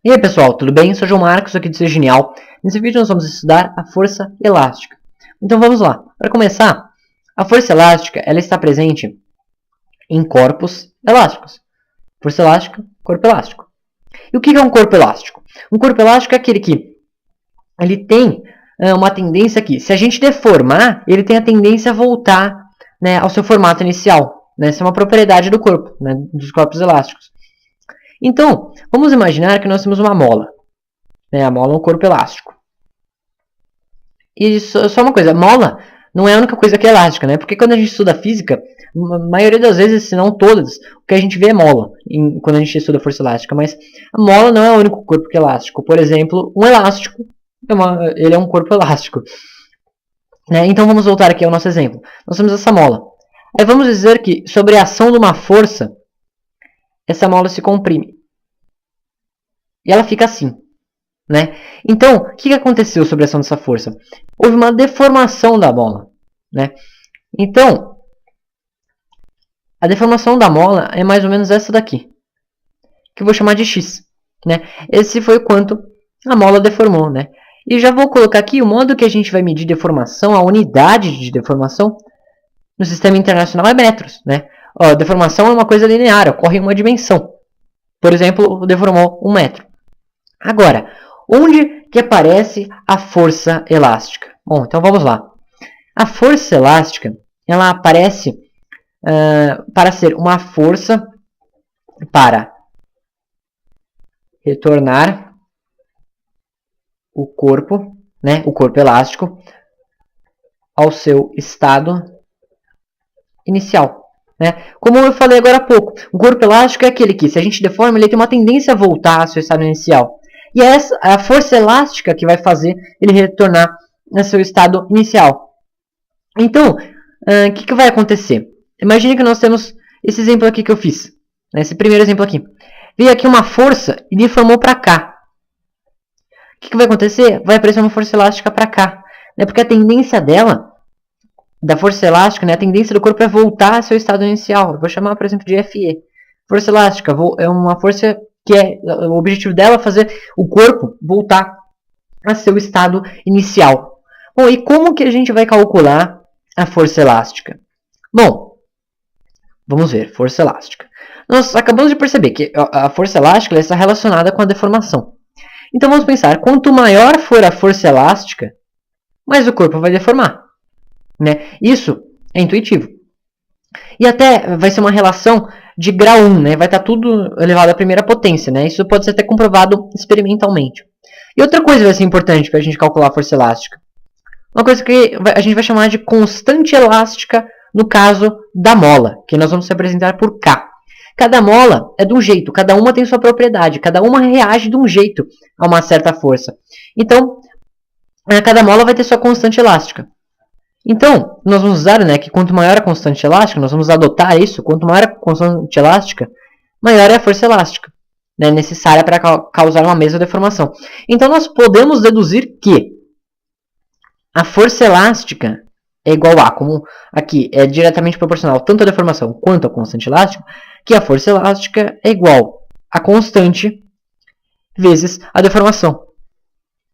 E aí pessoal, tudo bem? Eu sou o João Marcos, aqui do Ser Genial. Nesse vídeo nós vamos estudar a força elástica. Então vamos lá. Para começar, a força elástica ela está presente em corpos elásticos. Força elástica, corpo elástico. E o que é um corpo elástico? Um corpo elástico é aquele que ele tem uma tendência que, se a gente deformar, ele tem a tendência a voltar, né, ao seu formato inicial. Né? Essa é uma propriedade do corpo, né, dos corpos elásticos. Então, vamos imaginar que nós temos uma mola. A mola é um corpo elástico. E só uma coisa, a mola não é a única coisa que é elástica, né? Porque quando a gente estuda física, a maioria das vezes, se não todas, o que a gente vê é mola, quando a gente estuda força elástica. Mas a mola não é o único corpo que é elástico. Por exemplo, um elástico, ele é um corpo elástico. Né? Então vamos voltar aqui ao nosso exemplo. Nós temos essa mola. Aí vamos dizer que, sobre a ação de uma força, essa mola se comprime. E ela fica assim. Né? Então, o que aconteceu sobre a ação dessa força? Houve uma deformação da mola. Né? Então, a deformação da mola é mais ou menos essa daqui. Que eu vou chamar de x. Né? Esse foi quanto a mola deformou. Né? E já vou colocar aqui o modo que a gente vai medir deformação, a unidade de deformação, no sistema internacional é metros. Né? Ó, deformação é uma coisa linear, ocorre em uma dimensão. Por exemplo, deformou 1 metro. Agora, onde que aparece a força elástica? Bom, então vamos lá. A força elástica, ela aparece para ser uma força para retornar o corpo elástico, ao seu estado inicial. Né? Como eu falei agora há pouco, o corpo elástico é aquele que, se a gente deforma, ele tem uma tendência a voltar ao seu estado inicial. E é a força elástica que vai fazer ele retornar ao seu estado inicial. Então, o que vai acontecer? Imagine que nós temos esse exemplo aqui que eu fiz. Né? Esse primeiro exemplo aqui. Veio aqui uma força e deformou para cá. O que vai acontecer? Vai aparecer uma força elástica para cá. Né? Porque a tendência dela, da força elástica, né? A tendência do corpo é voltar ao seu estado inicial. Eu vou chamar, por exemplo, de FE. Força elástica é uma força que o objetivo dela é fazer o corpo voltar a seu estado inicial. Bom, e como que a gente vai calcular a força elástica? Bom, vamos ver, força elástica. Nós acabamos de perceber que a força elástica está relacionada com a deformação. Então vamos pensar, quanto maior for a força elástica, mais o corpo vai deformar. Né? Isso é intuitivo. E até vai ser uma relação de grau 1, né? Vai estar tudo elevado à primeira potência. Né? Isso pode ser até comprovado experimentalmente. E outra coisa vai ser importante para a gente calcular a força elástica. Uma coisa que a gente vai chamar de constante elástica no caso da mola, que nós vamos representar por K. Cada mola é de um jeito, cada uma tem sua propriedade, cada uma reage de um jeito a uma certa força. Então, cada mola vai ter sua constante elástica. Então, nós vamos usar, né, que quanto maior a constante elástica, nós vamos adotar isso, quanto maior a constante elástica, maior é a força elástica, né, necessária para causar uma mesma deformação. Então, nós podemos deduzir que a força elástica é igual a, como aqui é diretamente proporcional tanto à deformação quanto à constante elástica, que a força elástica é igual a constante vezes a deformação.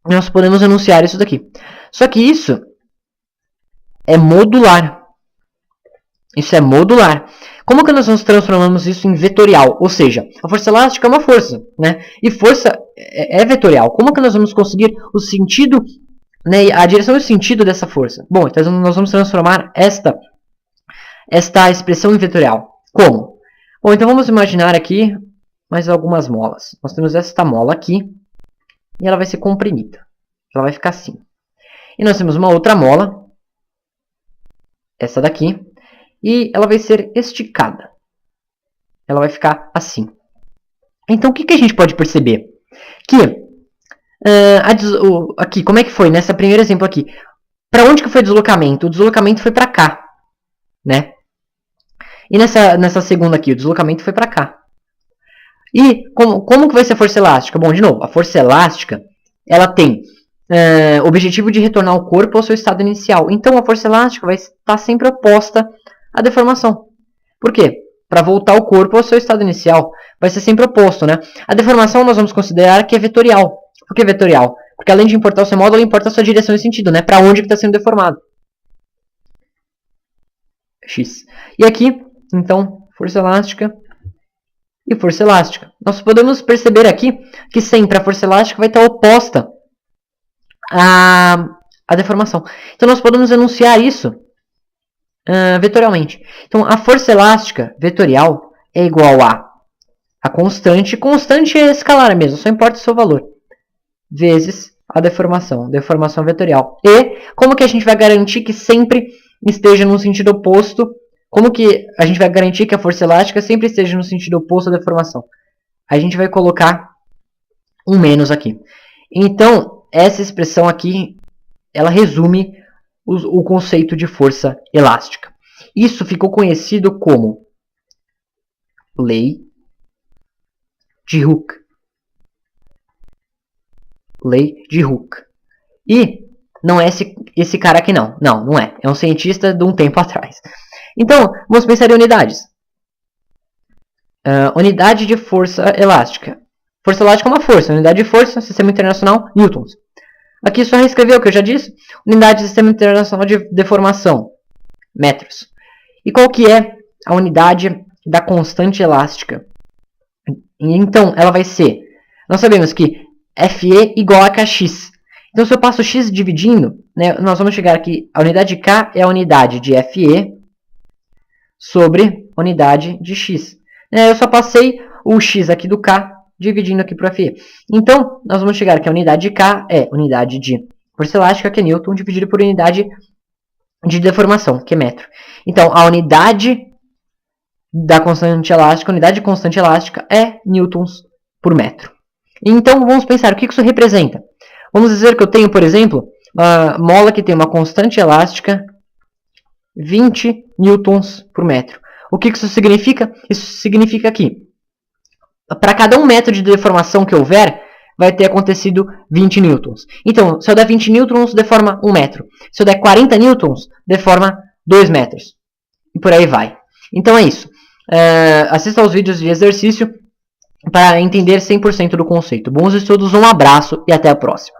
Nós podemos enunciar isso daqui. Só que isso é modular. Isso é modular. Como que nós transformamos isso em vetorial? Ou seja, a força elástica é uma força, né? E força é vetorial. Como que nós vamos conseguir o sentido, né, a direção e o sentido dessa força? Bom, então nós vamos transformar esta expressão em vetorial. Como? Bom, então vamos imaginar aqui mais algumas molas. Nós temos esta mola aqui e ela vai ser comprimida. Ela vai ficar assim. E nós temos uma outra mola, essa daqui, e ela vai ser esticada. Ela vai ficar assim. Então, o que a gente pode perceber? Que, aqui, como é que foi nesse primeiro exemplo aqui? Para onde que foi o deslocamento? O deslocamento foi para cá. Né? E nessa segunda aqui, o deslocamento foi para cá. E como que vai ser a força elástica? Bom, de novo, a força elástica, ela tem objetivo de retornar o corpo ao seu estado inicial. Então, a força elástica vai estar sempre oposta à deformação. Por quê? para voltar o corpo ao seu estado inicial. Vai ser sempre oposto, né? A deformação nós vamos considerar que é vetorial. Por que vetorial? Porque além de importar o seu módulo, ela importa a sua direção e sentido, né? Para onde que está sendo deformado. X. E aqui, então, força elástica e força elástica. Nós podemos perceber aqui que sempre a força elástica vai estar oposta à deformação. Então nós podemos enunciar isso vetorialmente. Então a força elástica vetorial é igual a constante é escalar mesmo, só importa o seu valor, vezes a deformação vetorial. E como que a gente vai garantir que sempre esteja no sentido oposto? Como que a gente vai garantir que a força elástica sempre esteja no sentido oposto à deformação? A gente vai colocar um menos aqui. Então, essa expressão aqui, ela resume o conceito de força elástica. Isso ficou conhecido como lei de Hooke. Lei de Hooke. E não é esse cara aqui não. Não é. É um cientista de um tempo atrás. Então, vamos pensar em unidades. Unidade de força elástica. Força elástica é uma força. Unidade de força, sistema internacional, newtons. Aqui só reescrever o que eu já disse. Unidade de sistema internacional de deformação, metros. E qual que é a unidade da constante elástica? Então, ela vai ser... Nós sabemos que Fe igual a Kx. Então, se eu passo x dividindo, né, nós vamos chegar aqui... A unidade de K é a unidade de Fe sobre unidade de x. Eu só passei o x aqui do K dividindo aqui para Fe. Então, nós vamos chegar que a unidade de K é unidade de força elástica, que é Newton, dividido por unidade de deformação, que é metro. Então, a unidade da constante elástica, a unidade de constante elástica é newtons por metro. Então, vamos pensar o que isso representa. Vamos dizer que eu tenho, por exemplo, uma mola que tem uma constante elástica 20 newtons por metro. O que isso significa? Isso significa que para cada 1 metro de deformação que houver, vai ter acontecido 20 newtons. Então, se eu der 20 newtons, deforma 1 metro. Se eu der 40 newtons, deforma 2 metros. E por aí vai. Então é isso. Assista aos vídeos de exercício para entender 100% do conceito. Bons estudos, um abraço e até a próxima.